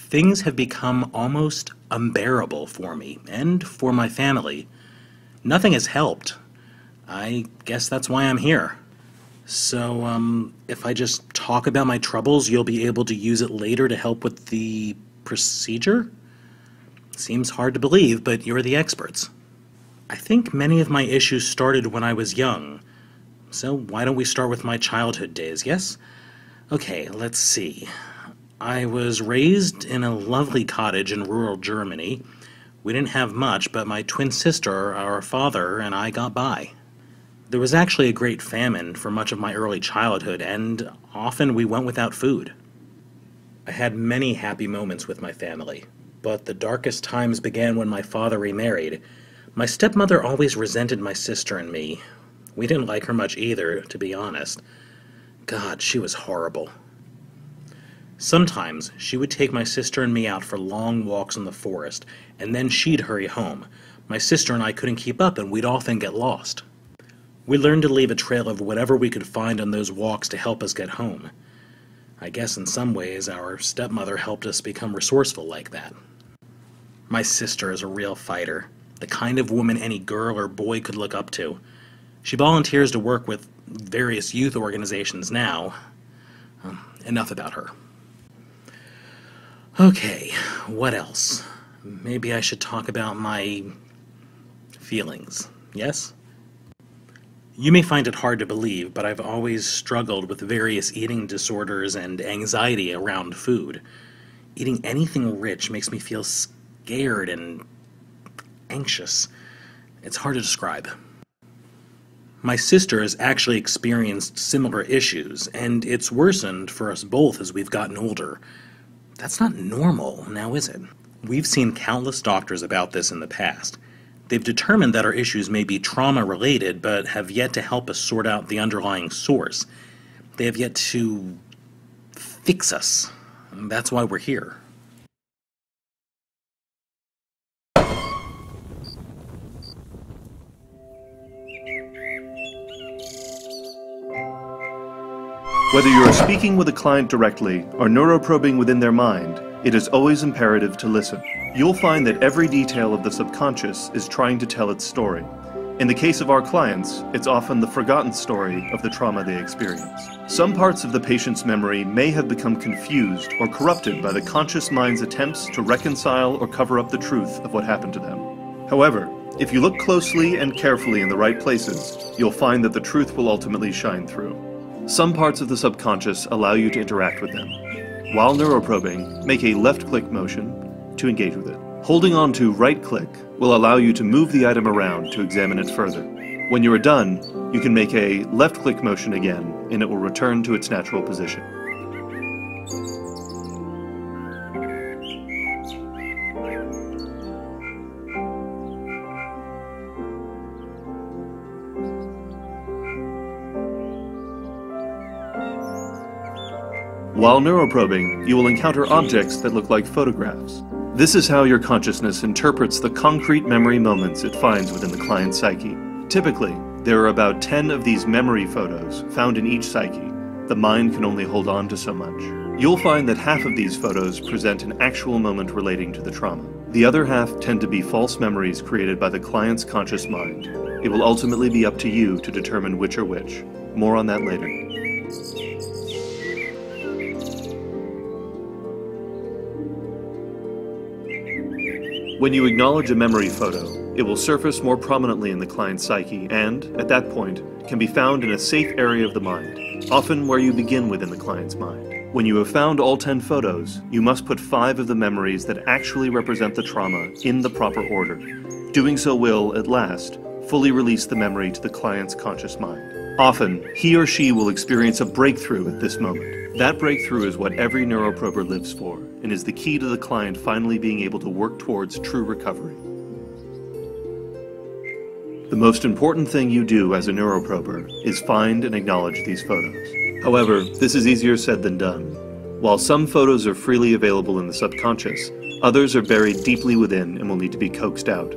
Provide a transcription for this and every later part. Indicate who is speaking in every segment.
Speaker 1: Things have become almost unbearable for me, and for my family. Nothing has helped. I guess that's why I'm here. So, if I just talk about my troubles, you'll be able to use it later to help with the procedure? Seems hard to believe, but you're the experts. I think many of my issues started when I was young. So why don't we start with my childhood days, yes? Okay, let's see. I was raised in a lovely cottage in rural Germany. We didn't have much, but my twin sister, our father, and I got by. There was actually a great famine for much of my early childhood, and often we went without food. I had many happy moments with my family, but the darkest times began when my father remarried. My stepmother always resented my sister and me. We didn't like her much either, to be honest. God, she was horrible. Sometimes she would take my sister and me out for long walks in the forest, and then she'd hurry home. My sister and I couldn't keep up, and we'd often get lost. We learned to leave a trail of whatever we could find on those walks to help us get home. I guess in some ways our stepmother helped us become resourceful like that. My sister is a real fighter, the kind of woman any girl or boy could look up to. She volunteers to work with various youth organizations now. Enough about her. Okay, what else? Maybe I should talk about my feelings, yes? You may find it hard to believe, but I've always struggled with various eating disorders and anxiety around food. Eating anything rich makes me feel scared and anxious. It's hard to describe. My sister has actually experienced similar issues, and it's worsened for us both as we've gotten older. That's not normal, now is it? We've seen countless doctors about this in the past. They've determined that our issues may be trauma-related, but have yet to help us sort out the underlying source. They have yet to fix us. And that's why we're here.
Speaker 2: Whether you are speaking with a client directly or neuroprobing within their mind, it is always imperative to listen. You'll find that every detail of the subconscious is trying to tell its story. In the case of our clients, it's often the forgotten story of the trauma they experienced. Some parts of the patient's memory may have become confused or corrupted by the conscious mind's attempts to reconcile or cover up the truth of what happened to them. However, if you look closely and carefully in the right places, you'll find that the truth will ultimately shine through. Some parts of the subconscious allow you to interact with them. While neuroprobing, make a left-click motion to engage with it. Holding on to right-click will allow you to move the item around to examine it further. When you are done, you can make a left-click motion again, and it will return to its natural position. While neuroprobing, you will encounter objects that look like photographs. This is how your consciousness interprets the concrete memory moments it finds within the client's psyche. Typically, there are about 10 of these memory photos found in each psyche. The mind can only hold on to so much. You'll find that half of these photos present an actual moment relating to the trauma. The other half tend to be false memories created by the client's conscious mind. It will ultimately be up to you to determine which are which. More on that later. When you acknowledge a memory photo, it will surface more prominently in the client's psyche and, at that point, can be found in a safe area of the mind, often where you begin within the client's mind. When you have found all 10 photos, you must put 5 of the memories that actually represent the trauma in the proper order. Doing so will, at last, fully release the memory to the client's conscious mind. Often, he or she will experience a breakthrough at this moment. That breakthrough is what every neuroprober lives for, and is the key to the client finally being able to work towards true recovery. The most important thing you do as a neuroprober is find and acknowledge these photos. However, this is easier said than done. While some photos are freely available in the subconscious, others are buried deeply within and will need to be coaxed out.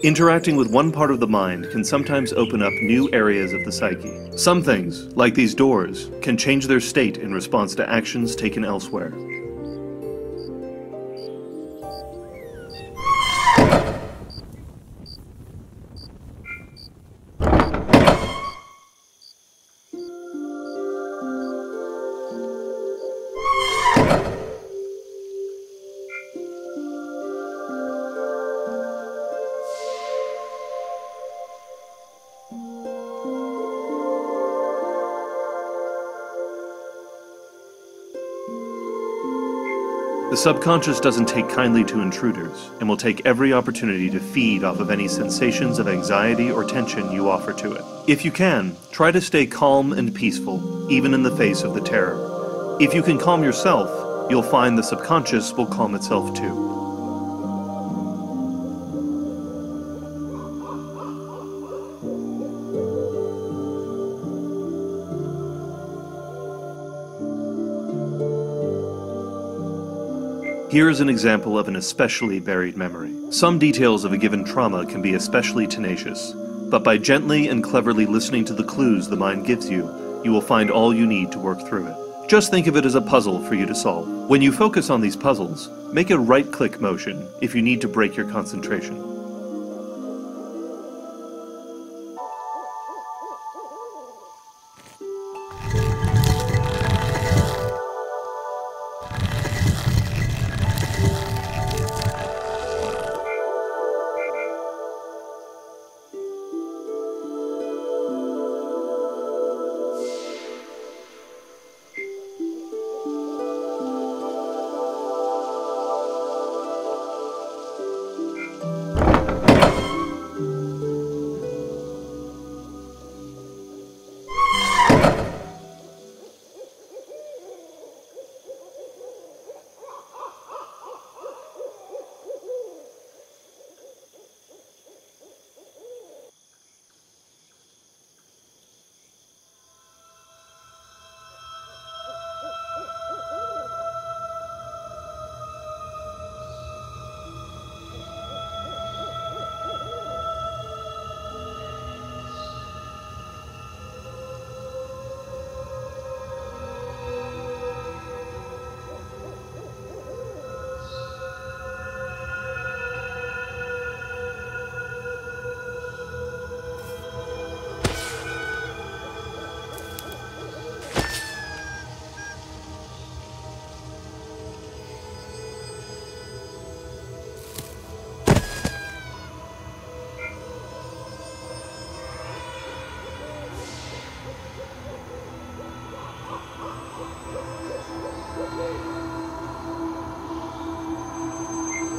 Speaker 2: Interacting with one part of the mind can sometimes open up new areas of the psyche. Some things, like these doors, can change their state in response to actions taken elsewhere. The subconscious doesn't take kindly to intruders, and will take every opportunity to feed off of any sensations of anxiety or tension you offer to it. If you can, try to stay calm and peaceful, even in the face of the terror. If you can calm yourself, you'll find the subconscious will calm itself too. Here is an example of an especially buried memory. Some details of a given trauma can be especially tenacious, but by gently and cleverly listening to the clues the mind gives you, you will find all you need to work through it. Just think of it as a puzzle for you to solve. When you focus on these puzzles, make a right-click motion if you need to break your concentration.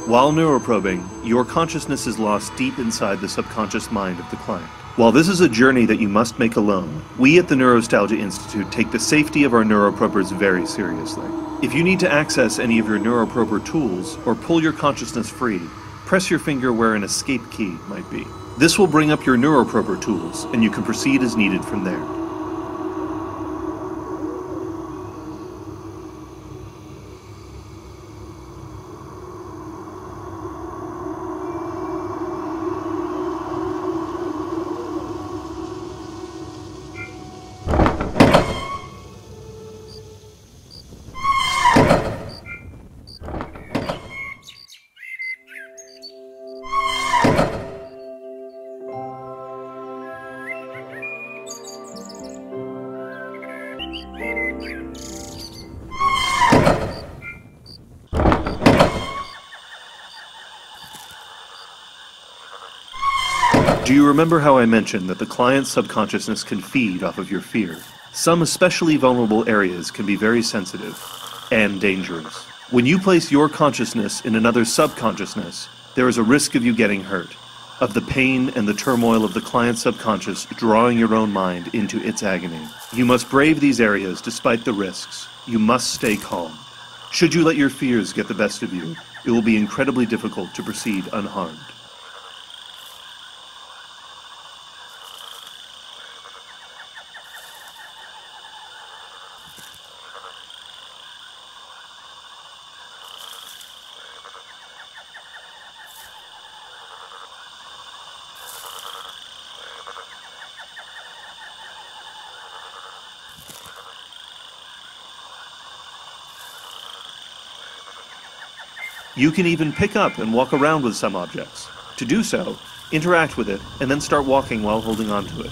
Speaker 2: While neuroprobing, your consciousness is lost deep inside the subconscious mind of the client. While this is a journey that you must make alone, we at the Neurostalgia Institute take the safety of our neuroprobers very seriously. If you need to access any of your neuroprober tools or pull your consciousness free, press your finger where an escape key might be. This will bring up your neuroprober tools, and you can proceed as needed from there. Do you remember how I mentioned that the client's subconsciousness can feed off of your fear? Some especially vulnerable areas can be very sensitive and dangerous. When you place your consciousness in another's subconsciousness, there is a risk of you getting hurt, of the pain and the turmoil of the client's subconscious drawing your own mind into its agony. You must brave these areas despite the risks. You must stay calm. Should you let your fears get the best of you, it will be incredibly difficult to proceed unharmed. You can even pick up and walk around with some objects. To do so, interact with it, and then start walking while holding onto it.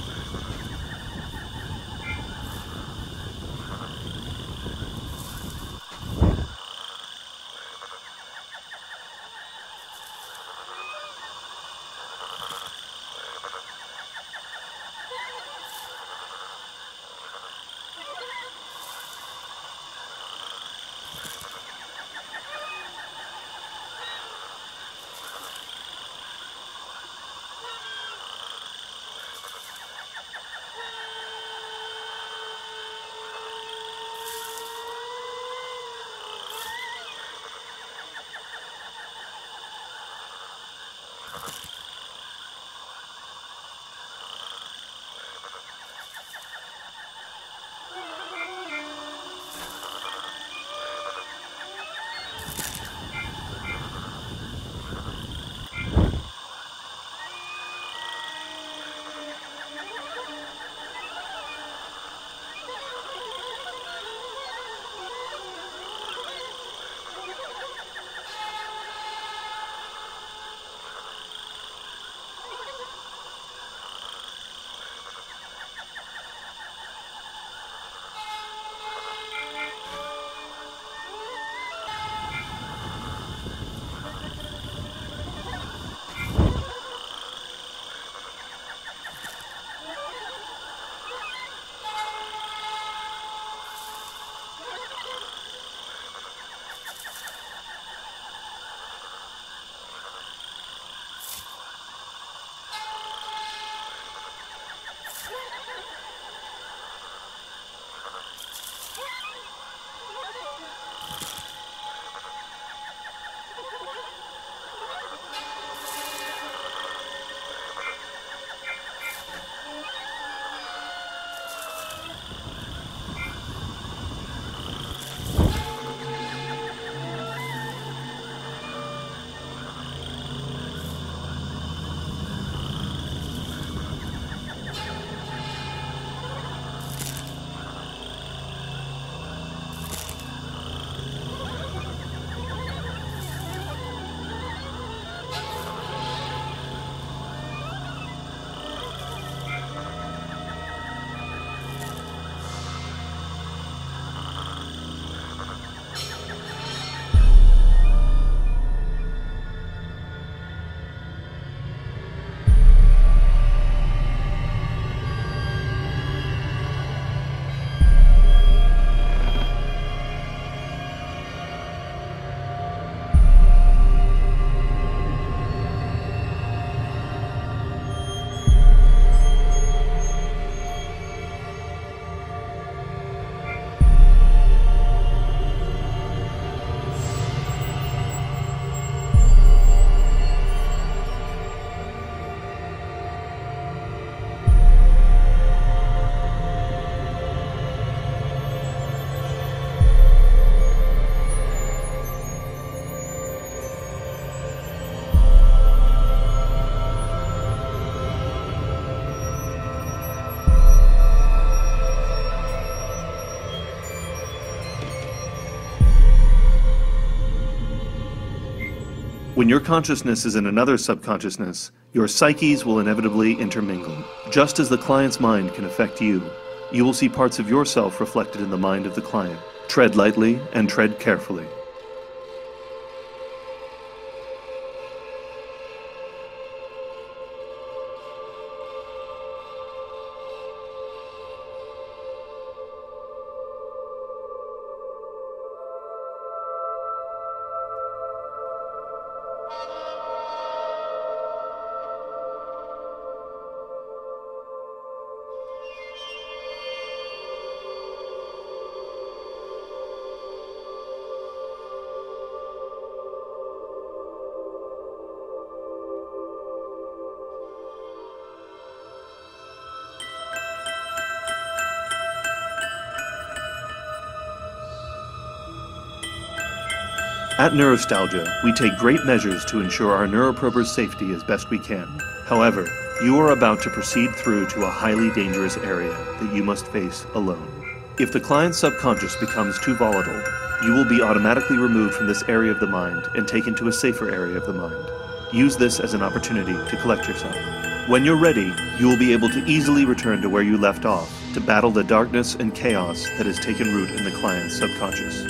Speaker 2: When your consciousness is in another subconsciousness, your psyches will inevitably intermingle. Just as the client's mind can affect you, you will see parts of yourself reflected in the mind of the client. Tread lightly and tread carefully. At Neurostalgia, we take great measures to ensure our neuroprober's safety as best we can. However, you are about to proceed through to a highly dangerous area that you must face alone. If the client's subconscious becomes too volatile, you will be automatically removed from this area of the mind and taken to a safer area of the mind. Use this as an opportunity to collect yourself. When you're ready, you will be able to easily return to where you left off to battle the darkness and chaos that has taken root in the client's subconscious.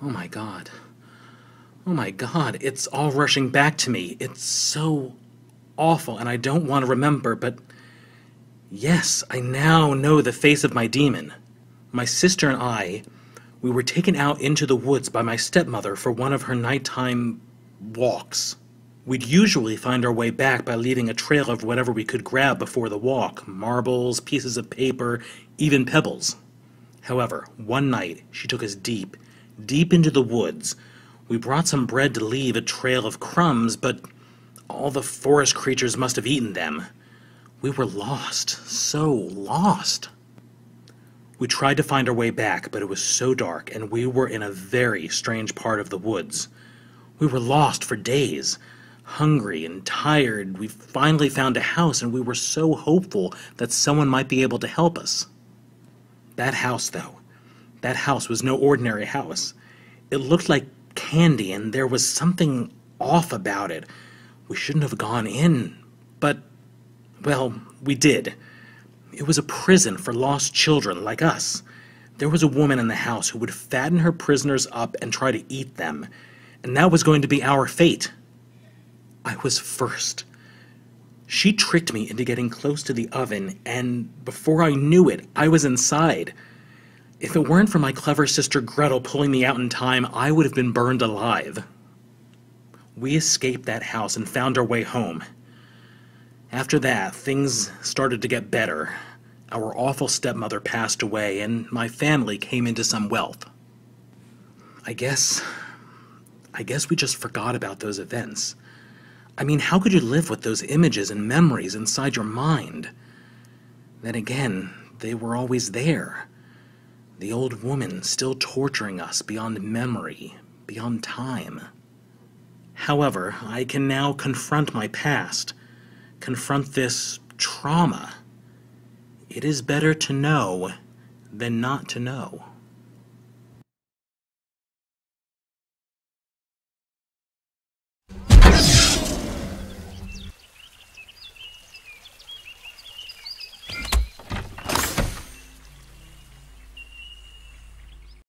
Speaker 1: Oh my god. Oh my god, it's all rushing back to me. It's so awful, and I don't want to remember, but yes, I now know the face of my demon. My sister and I, we were taken out into the woods by my stepmother for one of her nighttime walks. We'd usually find our way back by leaving a trail of whatever we could grab before the walk, marbles, pieces of paper, even pebbles. However, one night she took us deep, deep into the woods. We brought some bread to leave a trail of crumbs, but all the forest creatures must have eaten them. We were lost, so lost. We tried to find our way back, but it was so dark, and we were in a very strange part of the woods. We were lost for days. Hungry and tired, we finally found a house, and we were so hopeful that someone might be able to help us. That house, though, that house was no ordinary house. It looked like candy, and there was something off about it. We shouldn't have gone in, but, well, we did. It was a prison for lost children like us. There was a woman in the house who would fatten her prisoners up and try to eat them, and that was going to be our fate. I was first. She tricked me into getting close to the oven, and before I knew it, I was inside. If it weren't for my clever sister Gretel pulling me out in time, I would have been burned alive. We escaped that house and found our way home. After that, things started to get better. Our awful stepmother passed away, and my family came into some wealth. I guess we just forgot about those events. I mean, how could you live with those images and memories inside your mind? Then again, they were always there. The old woman still torturing us beyond memory, beyond time. However, I can now confront my past, confront this trauma. It is better to know than not to know.